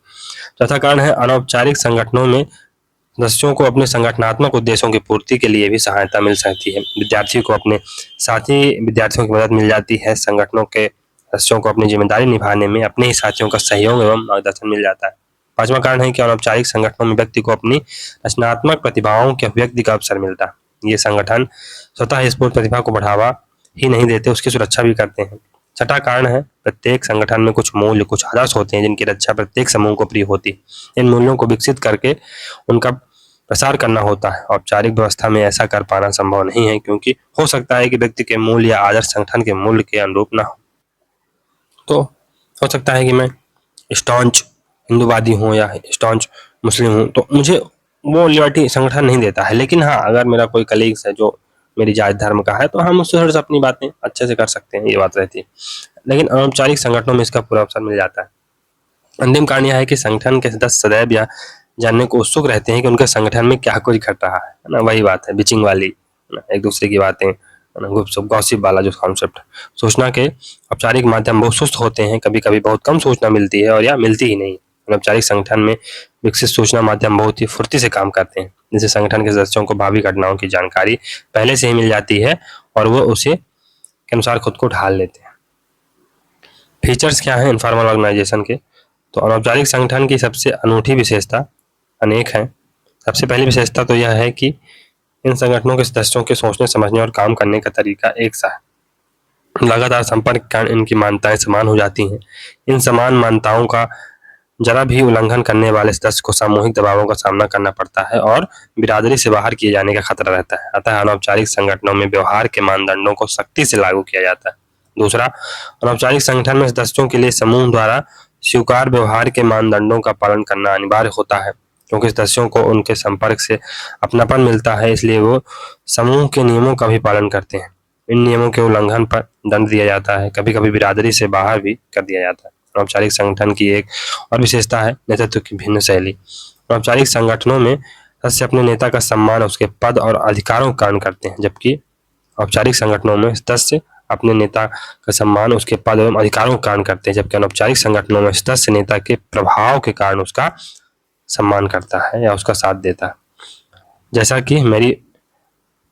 चौथा कारण है, अनौपचारिक संगठनों में सदस्यों को अपने संगठनात्मक उद्देश्यों की पूर्ति के लिए भी सहायता मिल सकती है। विद्यार्थी को अपने साथी विद्यार्थियों की मदद मिल जाती है। संगठनों के सदस्यों को अपनी जिम्मेदारी निभाने में अपने ही साथियों का सहयोग एवं मार्गदर्शन मिल जाता है। पांचवा कारण है कि अनौपचारिक संगठनों में व्यक्ति को अपनी रचनात्मक प्रतिभाओं के अभिव्यक्ति का अवसर मिलता है। ये संगठन स्वतः स्फूर्त प्रतिभा को बढ़ावा ही नहीं देते, उसकी सुरक्षा भी करते हैं। छठा कारण है, प्रत्येक संगठन में कुछ मूल्य, कुछ आदर्श होते हैं जिनकी रक्षा प्रत्येक समूह को प्रिय होती है। इन मूल्यों को विकसित करके उनका प्रसार करना होता है। औपचारिक व्यवस्था में ऐसा कर पाना संभव नहीं है, क्योंकि हो सकता है कि व्यक्ति के मूल्य या आदर्श संगठन के मूल्य के अनुरूप न हो। तो हो सकता है कि मैं स्टॉन्च हिंदूवादी हूँ या स्टॉन्च मुस्लिम हूँ, तो मुझे वो लिबर्टी संगठन नहीं देता है। लेकिन हाँ, अगर मेरा कोई कलीग्स है जो मेरी जात धर्म का है, तो हम उससे हर अपनी बातें अच्छे से कर सकते हैं, ये बात रहती है। लेकिन अनौपचारिक संगठनों में इसका पूरा अवसर मिल जाता है। अंतिम कारण यह है कि संगठन के सदस्य सदैव या जानने को उत्सुक रहते हैं कि उनके संगठन में क्या कुछ घट रहा है ना। वही बात है बिचिंग वाली, एक दूसरे की बातें, गॉसिप वाला जो कॉन्सेप्ट। सूचना के औपचारिक माध्यम बहुत सुस्त होते हैं, कभी कभी बहुत कम सूचना मिलती है और या मिलती ही नहीं। अनौपचारिक संगठन में विकसित सूचना माध्यम बहुत ही फुर्ती से काम करते हैं, जिससे संगठन के सदस्यों को भावी घटनाओं की जानकारी पहले से ही मिल जाती है और वो उसे के अनुसार खुद को ढाल लेते हैं। फीचर्स क्या है इनफॉर्मल ऑर्गेनाइजेशन के? तो अनौपचारिक संगठन की सबसे अनूठी विशेषता अनेक हैं। सबसे पहली विशेषता तो यह है कि इन संगठनों के सदस्यों के सोचने, समझने और काम करने का तरीका एक सा है। लगातार संपर्क के कारण इनकी मान्यताएं समान हो जाती हैं। इन समान मान्यताओं का जरा भी उल्लंघन करने वाले सदस्य को सामूहिक दबावों का सामना करना पड़ता है और बिरादरी से बाहर किए जाने का खतरा रहता है। अतः अनौपचारिक संगठनों में व्यवहार के मानदंडों को सख्ती से लागू किया जाता है। दूसरा, अनौपचारिक संगठन में सदस्यों के लिए समूह द्वारा स्वीकार व्यवहार के मानदंडों का पालन करना अनिवार्य होता है, क्योंकि सदस्यों को उनके संपर्क से अपनापन मिलता है, इसलिए वो समूह के नियमों का भी पालन करते हैं। इन नियमों के उल्लंघन पर दंड दिया जाता है, कभी कभी बिरादरी से बाहर भी कर दिया जाता है। अनौपचारिक संगठन की एक और विशेषता है नेतृत्व की भिन्न शैली। अनौपचारिक संगठनों में सदस्य अपने नेता का सम्मान उसके पद और अधिकारों के कारण करते हैं, जबकि औपचारिक संगठनों में सदस्य अपने नेता का सम्मान उसके पद एवं अधिकारों के कारण करते हैं, जबकि अनौपचारिक संगठनों में सदस्य नेता के प्रभाव के कारण उसका सम्मान करता है या उसका साथ देता है। जैसा कि मेरी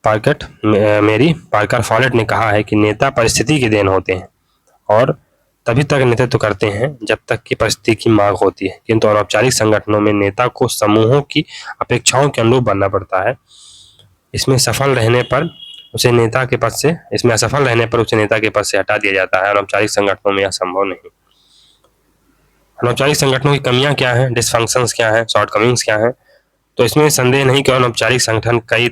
पार्कर फॉलेट ने कहा है कि नेता परिस्थिति के देन होते हैं और तभी तक नेतृत्व करते हैं जब तक कि परिस्थिति की मांग होती है, किंतु अनौपचारिक संगठनों में नेता को समूहों की अपेक्षाओं के अनुरूप बनना पड़ता है। इसमें असफल रहने पर उसे नेता के पद से हटा दिया जाता है। अनौपचारिक संगठनों में यह संभव नहीं। अनौपचारिक संगठनों की कमियां क्या हैं, डिसफंक्शंस क्या हैं, शॉर्टकमिंग्स क्या हैं? तो इसमें संदेह नहीं कि अनौपचारिक संगठन कई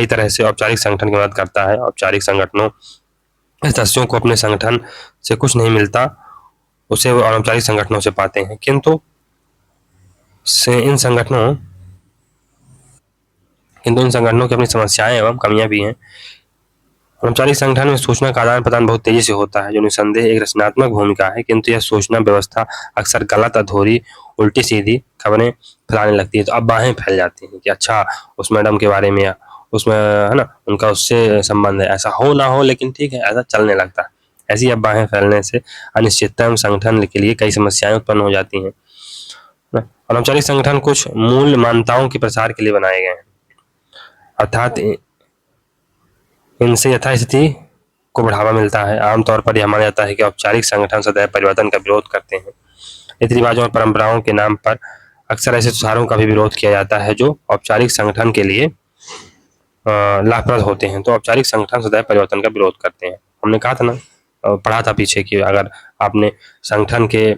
तरह से औपचारिक संगठन की मदद करता है। औपचारिक संगठनों सदस्यों को अपने संगठन से कुछ नहीं मिलता, उसे वो अनौपचारिक संगठनों से पाते हैं, किंतु इन संगठनों की अपनी समस्याएं एवं कमियां भी हैं। अनौपचारिक संगठन में सूचना का आदान प्रदान बहुत तेजी से होता है, जो निसंदेह एक रचनात्मक भूमिका है, किंतु यह सूचना व्यवस्था अक्सर गलत, अधूरी, उल्टी सीधी खबरें फैलाने लगती है। तो अफवाहें फैल जाती हैं कि अच्छा उस मैडम के बारे में या उसमें है ना उनका उससे संबंध है, ऐसा हो ना हो लेकिन ठीक है, ऐसा चलने लगता है। ऐसी अफवाहें फैलने से अनिश्चितता एवं संगठन के लिए कई समस्याएं उत्पन्न हो जाती हैं। अनौपचारिक संगठन कुछ मूल मान्यताओं के प्रसार के लिए बनाए गए हैं, अर्थात इनसे यथास्थिति को बढ़ावा मिलता है। आमतौर पर यह माना जाता है कि औपचारिक संगठन सदैव परिवर्तन का विरोध करते हैं। रीति रिवाजों और परंपराओं के नाम पर अक्सर ऐसे सुधारों का भी विरोध किया जाता है जो औपचारिक संगठन के लिए लाभप्रद होते हैं। तो औपचारिक संगठन सदैव परिवर्तन का विरोध करते हैं। हमने कहा था ना, पढ़ा था पीछे कि अगर आपने संगठन के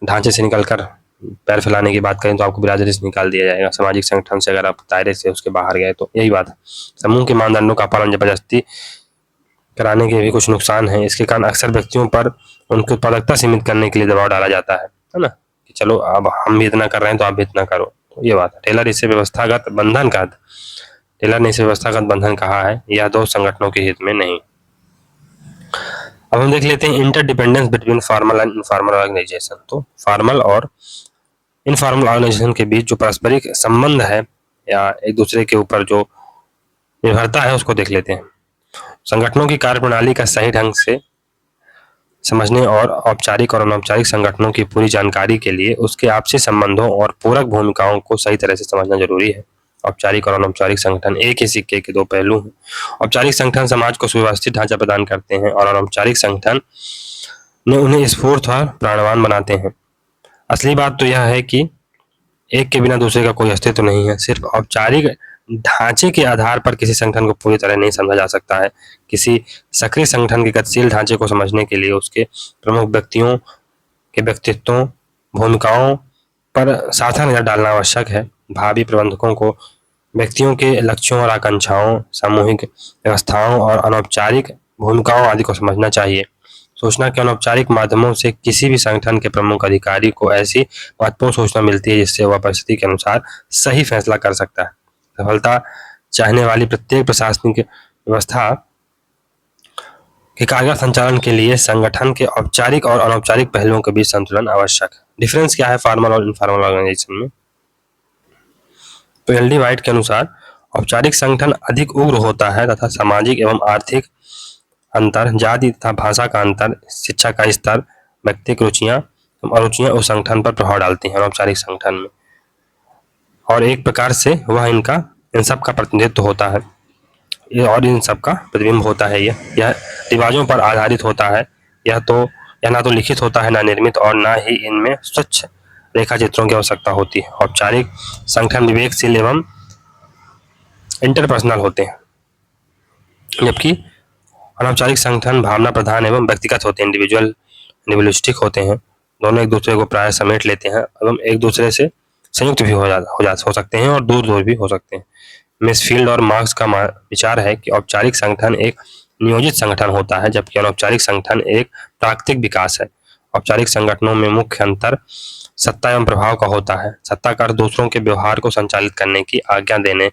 ढांचे से निकलकर पैर फैलाने की बात करें तो आपको बिरादरी से निकाल दिया जाएगा। सामाजिक संगठन से अगर आप दायरे से उसके बाहर गए तो यही बात है। समूह के मानदंडों का पालन जबरदस्ती कराने के भी कुछ नुकसान हैं। इसके कारण अक्सर व्यक्तियों पर उनकी उत्पादकता सीमित करने के लिए दबाव डाला जाता है ना, कि चलो अब हम भी इतना कर रहे हैं तो आप भी इतना करो। तो ये बात है। टेलर ने इसे व्यवस्थागत बंधन कहा है, यह दो संगठनों के हित में नहीं। अब हम देख लेते हैं interdependence between formal and informal organisation. तो फॉर्मल और इनफॉर्मल ऑर्गेनाइजेशन के बीच जो पारस्परिक संबंध है या एक दूसरे के ऊपर जो निर्भरता है उसको देख लेते हैं। संगठनों की कार्यप्रणाली का सही ढंग से समझने और औपचारिक और अनौपचारिक संगठनों की पूरी जानकारी के लिए उसके आपसी संबंधों और पूरक भूमिकाओं को सही तरह से समझना जरूरी है। औपचारिक और अनौपचारिक संगठन एक ही सिक्के के दो पहलू हैं। औपचारिक संगठन समाज को सुव्यवस्थित ढांचा प्रदान करते हैं और अनौपचारिक संगठन ने उन्हें स्फूर्त और प्राणवान बनाते हैं। असली बात तो यह है कि एक के बिना दूसरे का कोई अस्तित्व नहीं है। सिर्फ औपचारिक ढांचे के आधार पर किसी संगठन को पूरी तरह नहीं समझा जा सकता है। किसी सक्रिय संगठन के गतिशील ढांचे को समझने के लिए उसके प्रमुख व्यक्तियों के व्यक्तित्वों, भूमिकाओं पर सावधान नजर डालना आवश्यक है। भावी प्रबंधकों को व्यक्तियों के लक्ष्यों और आकांक्षाओं, सामूहिक व्यवस्थाओं और अनौपचारिक भूमिकाओं आदि को समझना चाहिए। सूचना के अनौपचारिक माध्यमों से किसी भी संगठन के प्रमुख अधिकारी को ऐसी महत्वपूर्ण सूचना मिलती है जिससे वह परिस्थिति के अनुसार सही फैसला कर सकता है। सफलता चाहने वाली प्रत्येक प्रशासनिक व्यवस्था के कारगर संचालन के लिए संगठन के औपचारिक और अनौपचारिक पहलुओं के बीच संतुलन आवश्यक है। डिफरेंस क्या है फॉर्मल और इनफॉर्मल ऑर्गेनाइजेशन में? तो एल.डी. वाइट के अनुसार औपचारिक संगठन अधिक उग्र होता है तथा सामाजिक एवं आर्थिक अंतर, जाति तथा भाषा का अंतर, शिक्षा का स्तर, व्यक्तिगत रुचियां और अरुचियां उस संगठन पर प्रभाव डालती हैं अनौपचारिक संगठन में, और एक प्रकार से वह इन सब का प्रतिनिधित्व होता है और इन सब का प्रतिबिंब होता है। यह रिवाजों पर आधारित होता है। यह ना तो लिखित होता है, ना निर्मित, और ना ही इनमें स्वच्छ रेखा चित्रों की आवश्यकता होती है। औपचारिक संगठन विवेकशील एवं इंटरपर्सनल होते हैं, जबकि अनौपचारिक संगठन भावना प्रधान एवं व्यक्तिगत होते हैं, इंडिविजुअलिस्टिक होते हैं। दोनों एक दूसरे को प्राय समेट लेते हैं एवं एक दूसरे से संयुक्त भी हो सकते हैं और दूर दूर भी हो सकते हैं। मिसफील्ड और मार्क्स का विचार है कि औपचारिक संगठन एक नियोजित संगठन होता है, जबकि अनौपचारिक संगठन एक प्राकृतिक विकास है। औपचारिक संगठनों में मुख्य अंतर सत्ता एवं प्रभाव का होता है। सत्ता का अर्थ दूसरों के व्यवहार को संचालित करने की आज्ञा देने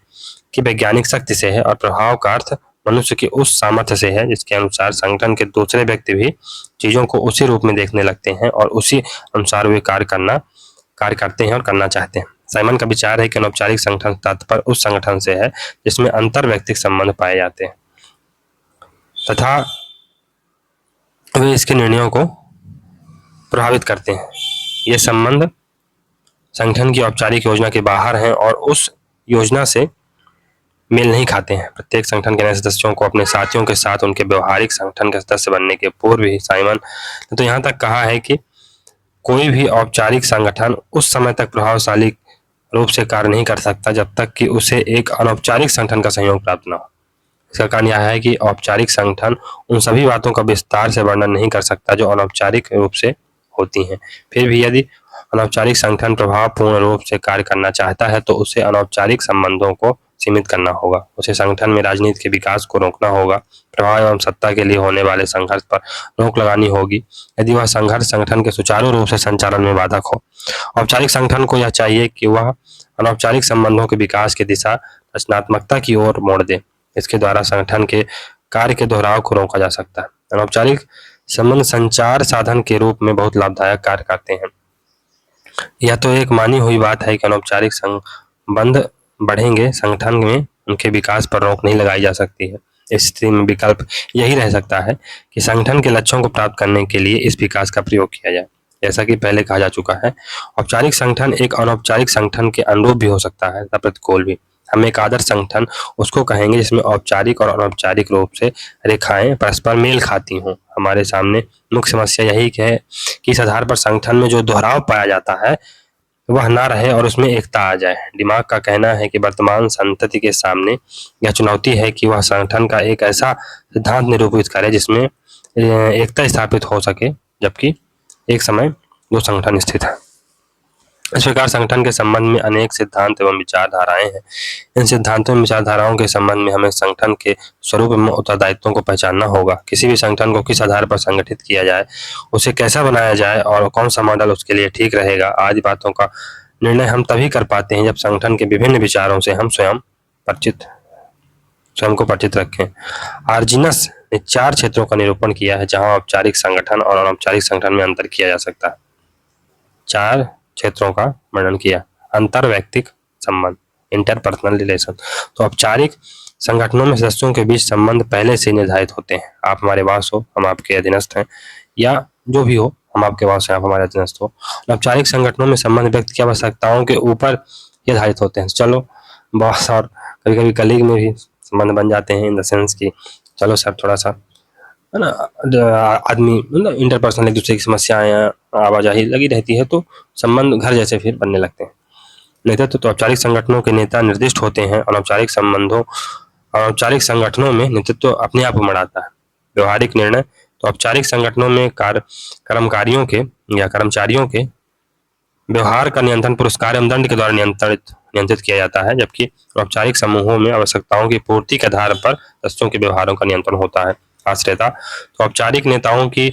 की वैज्ञानिक शक्ति से है और प्रभाव का अर्थ मनुष्य की उस सामर्थ्य से है जिसके अनुसार संगठन के दूसरे व्यक्ति भी चीजों को उसी रूप में देखने लगते हैं और उसी अनुसार वे कार्य करते हैं और करना चाहते हैं। साइमन का विचार है कि अनौपचारिक संगठन तात्पर्य उस संगठन से है जिसमें अंतर व्यक्तिक संबंध पाए जाते हैं तथा वे इसके निर्णयों को प्रभावित करते हैं। ये संबंध संगठन की औपचारिक योजना के बाहर हैं और उस योजना से मेल नहीं खाते हैं। प्रत्येक संगठन के नए सदस्यों को अपने साथियों के साथ उनके व्यवहारिक संगठन के सदस्य बनने के पूर्व ही साइमन ने तो यहाँ तक कहा है कि कोई भी औपचारिक संगठन उस समय तक प्रभावशाली रूप से कार्य नहीं कर सकता जब तक कि उसे एक अनौपचारिक संगठन का सहयोग प्राप्त न हो। इसका कारण यह है कि औपचारिक संगठन उन सभी बातों का विस्तार से वर्णन नहीं कर सकता जो अनौपचारिक रूप से होती हैं। फिर भी यदि अनौपचारिक संगठन प्रभावपूर्ण रूप से कार्य करना चाहता है तो उसे अनौपचारिक संबंधों को सीमित करना होगा। उसे संगठन में राजनीति के विकास को रोकना होगा, प्रभाव एवं सत्ता के लिए होने वाले संघर्ष पर रोक लगानी होगी यदि वह संघर्ष संगठन के सुचारू रूप से संचालन में बाधक हो। औपचारिक संगठन को यह चाहिए कि वह अनौपचारिक संबंधों के विकास की दिशा रचनात्मकता की ओर मोड़ दे। इसके द्वारा संगठन के कार्य के दोहराव को रोका जा सकता है। अनौपचारिक संबंध संचार साधन के रूप में बहुत लाभदायक कार्य करते हैं। यह तो एक मानी हुई बात है कि अनौपचारिक संबंध बढ़ेंगे, संगठन में उनके विकास पर रोक नहीं लगाई जा सकती है। इस स्थिति में विकल्प यही रह सकता है कि संगठन के लक्ष्यों को प्राप्त करने के लिए इस विकास का प्रयोग किया जाए। जैसा कि पहले कहा जा चुका है, औपचारिक संगठन एक अनौपचारिक संगठन के अनुरूप भी हो सकता है तथा प्रतिकूल भी। हम एक आदर्श संगठन उसको कहेंगे जिसमें औपचारिक और अनौपचारिक रूप से रेखाएं परस्पर मेल खाती हों। हमारे सामने मुख्य समस्या यही है कि इस आधार पर संगठन में जो दोहराव पाया जाता है वह ना रहे और उसमें एकता आ जाए। दिमाग का कहना है कि वर्तमान संतति के सामने यह चुनौती है कि वह संगठन का एक ऐसा सिद्धांत निरूपित करे जिसमें एकता स्थापित हो सके जबकि एक समय दो संगठन स्थित है। इस प्रकार संगठन के संबंध में अनेक सिद्धांत एवं विचारधाराएं हैं। इन सिद्धांतों एवं विचारधाराओं के संबंध में हमें संगठन के स्वरूप एवं उत्तरदायित्वों को पहचानना होगा। किसी भी संगठन को किस आधार पर संगठित किया जाए, उसे कैसा बनाया जाए और कौन सा मॉडल उसके लिए ठीक रहेगा आदि बातों का निर्णय हम तभी कर पाते हैं जब संगठन के विभिन्न विचारों से हम स्वयं को परिचित रखें। आर्जिनस ने 4 क्षेत्रों का निरूपण किया है जहां औपचारिक संगठन और अनौपचारिक संगठन में अंतर किया जा सकता है। 4 क्षेत्रों का वर्णन किया। अंतर व्यक्तिक संबंध, इंटरपर्सनल रिलेशन। तो औपचारिक संगठनों में सदस्यों के बीच संबंध पहले से निर्धारित होते हैं। आप हमारे बॉस हो, हम आपके अधीनस्थ हैं, या जो भी हो, हम आपके बॉस हैं, आप हमारे अधीनस्थ हो। औपचारिक संगठनों में संबंध व्यक्ति की आवश्यकताओं के ऊपर निर्धारित होते हैं। चलो बॉस और कभी कभी कलीग में भी संबंध बन जाते हैं इन द सेंस की चलो सर थोड़ा सा है ना, आदमी मतलब इंटरपर्सनल एक दूसरे की समस्याएं आवाजाही लगी रहती है तो संबंध घर जैसे फिर बनने लगते हैं। नेतृत्व तो औपचारिक संगठनों के नेता निर्दिष्ट होते हैं। अनौपचारिक संगठनों में नेतृत्व अपने आप उमड़ आता है। व्यवहारिक निर्णय तो औपचारिक संगठनों में कर्मचारियों के व्यवहार का नियंत्रण पुरस्कार एवं दंड के द्वारा नियंत्रित किया जाता है, जबकि औपचारिक समूहों में आवश्यकताओं की पूर्ति के आधार पर सदस्यों के व्यवहारों का नियंत्रण होता है। आश्रयता तो औपचारिक नेताओं की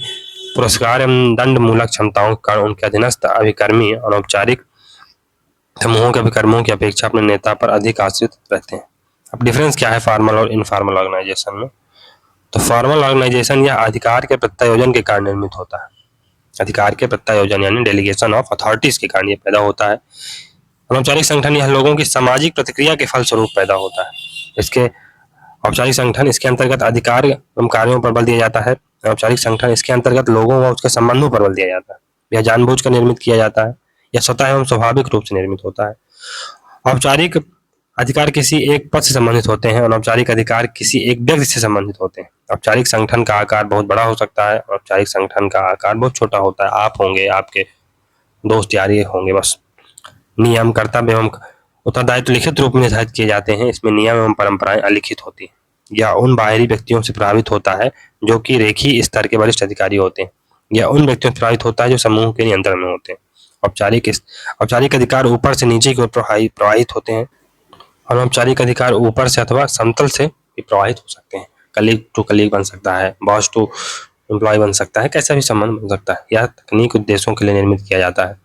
पुरस्कार एवं दंड मूलक क्षमताओं का उनके अधीनस्थ अभिकर्मी अनौपचारिक समूहों के अभिकर्मियों की अपेक्षा अपने नेता पर अधिक आश्रित रहते हैं। अब डिफरेंस क्या है फॉर्मल और इनफॉर्मल ऑर्गेनाइजेशन में? तो फॉर्मल ऑर्गेनाइजेशन या अधिकार के प्रत्यायोजन के कारण निर्मित होता है। अधिकार के प्रत्यायोजन यानी डेलीगेशन ऑफ अथॉरिटीज के कारण ये पैदा होता है। अनौपचारिक संगठन यह लोगों की सामाजिक प्रतिक्रिया के फलस्वरूप पैदा होता है। इसके औपचारिक संगठन इसके अंतर्गत अधिकार एवं कार्यों पर बल दिया जाता है। अनौपचारिक संगठन इसके अंतर्गत लोगों व उसके संबंधों पर बल दिया जाता है। यह जानबूझकर निर्मित किया जाता है, यह स्वतः एवं स्वाभाविक रूप से निर्मित होता है। औपचारिक अधिकार किसी एक पद से संबंधित होते हैं, अनौपचारिक अधिकार किसी एक व्यक्ति से संबंधित होते हैं। औपचारिक संगठन का आकार बहुत बड़ा हो सकता है, औपचारिक संगठन का आकार बहुत छोटा होता है। आप होंगे, आपके दोस्त यार ये होंगे बस। नियम, कर्तव्य एवं उत्तरदायित्व लिखित रूप में निर्धारित किए जाते हैं। इसमें नियम एवं परंपराएं अलिखित होती हैं। यह उन बाहरी व्यक्तियों से प्रभावित होता है जो कि रेखीय स्तर के वरिष्ठ अधिकारी होते हैं। यह उन व्यक्तियों से प्रभावित होता है जो समूह के नियंत्रण में होते हैं। औपचारिक अधिकार ऊपर से नीचे की ओर प्रवाहित होते हैं। अनौपचारिक अधिकार ऊपर से अथवा समतल से भी प्रवाहित हो सकते हैं। कलीग टू कलीग बन सकता है, बॉस टू एम्प्लॉय बन सकता है, कैसा भी संबंध बन सकता है। यह तकनीक उद्देश्यों के लिए निर्मित किया जाता है।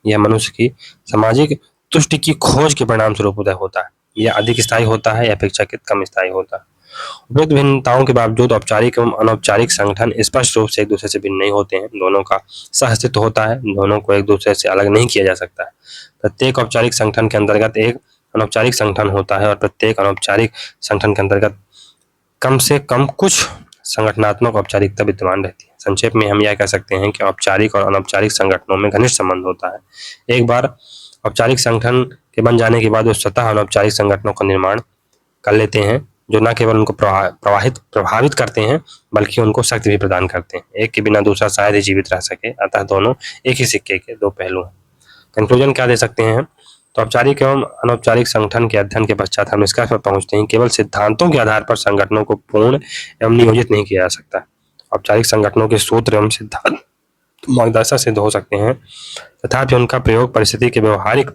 यह मनुष्य की सामाजिक तुष्टि की खोज के परिणाम स्वरूप उदय होता है। यह अधिक स्थायी होता है या अपेक्षाकृत कम स्थायी होता है। उपयुक्त भिन्नताओं के बावजूद औपचारिक एवं अनौपचारिक संगठन स्पष्ट रूप से एक दूसरे से भिन्न नहीं होते हैं। दोनों का सह-अस्तित्व होता है। दोनों को एक दूसरे से अलग नहीं किया जा सकता है। प्रत्येक औपचारिक संगठन के अंतर्गत एक अनौपचारिक संगठन होता है और प्रत्येक अनौपचारिक संगठन के अंतर्गत कम से कम कुछ संगठनात्मक औपचारिकता विद्यमान रहती है। संक्षेप में हम यह कह सकते हैं कि औपचारिक और अनौपचारिक संगठनों में घनिष्ठ संबंध होता है। एक बार औपचारिक संगठन के बन जाने के बाद वो स्वतः अनौपचारिक संगठनों का निर्माण कर लेते हैं, जो न केवल उनको प्रभावित करते हैं बल्कि उनको शक्ति भी प्रदान करते हैं। एक के बिना दूसरा शायद ही जीवित रह सके, अतः दोनों एक ही सिक्के के दो पहलू हैं। कंक्लूजन क्या दे सकते हैं? तो औपचारिक एवं अनौपचारिक संगठन के अध्ययन के पश्चात हम निष्कर्ष पर पहुंचते हैं केवल सिद्धांतों के आधार पर संगठनों को पूर्ण एवं नियोजित नहीं किया जा सकता। औपचारिक संगठनों के सूत्र एवं सिद्धांत मार्गदर्शक सिद्ध हो सकते हैं, तथापि उनका प्रयोग परिस्थिति के व्यवहारिक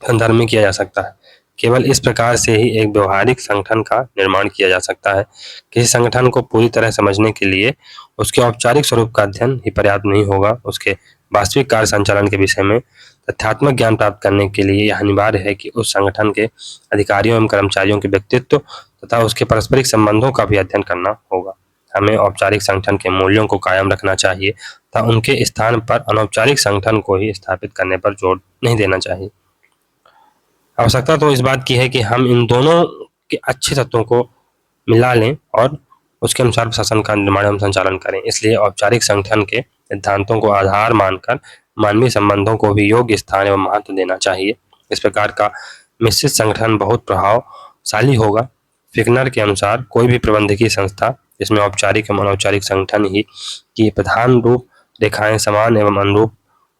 संदर्भ में किया जा सकता है। केवल इस प्रकार से ही एक व्यवहारिक संगठन का निर्माण किया जा सकता है। किसी संगठन को पूरी तरह समझने के लिए उसके औपचारिक स्वरूप का अध्ययन ही पर्याप्त नहीं होगा। उसके वास्तविक कार्य संचालन के विषय में तथ्यात्मक ज्ञान प्राप्त करने के लिए यह अनिवार्य है कि उस संगठन के अधिकारियों एवं कर्मचारियों के व्यक्तित्व तथा उसके पारस्परिक संबंधों का भी अध्ययन करना होगा। हमें औपचारिक संगठन के मूल्यों को कायम रखना चाहिए तथा उनके स्थान पर अनौपचारिक संगठन को ही स्थापित करने पर जोर नहीं देना चाहिए। आवश्यकता तो इस बात की है कि हम इन दोनों के अच्छे तत्वों को मिला लें और उसके अनुसार प्रशासन का निर्माण एवं संचालन करें। इसलिए औपचारिक संगठन के सिद्धांतों को आधार मानकर मानवीय संबंधों को भी योग्य स्थान एवं महत्व देना चाहिए। इस प्रकार का मिश्रित संगठन बहुत प्रभावशाली होगा। फिकनर के अनुसार कोई भी प्रबंधकीय संस्था जिसमें औपचारिक एवं अनौपचारिक संगठन ही की प्रधान रूप रेखाएं समान एवं अनुरूप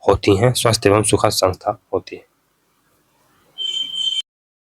होती हैं, स्वस्थ एवं सुखद संस्था होती है।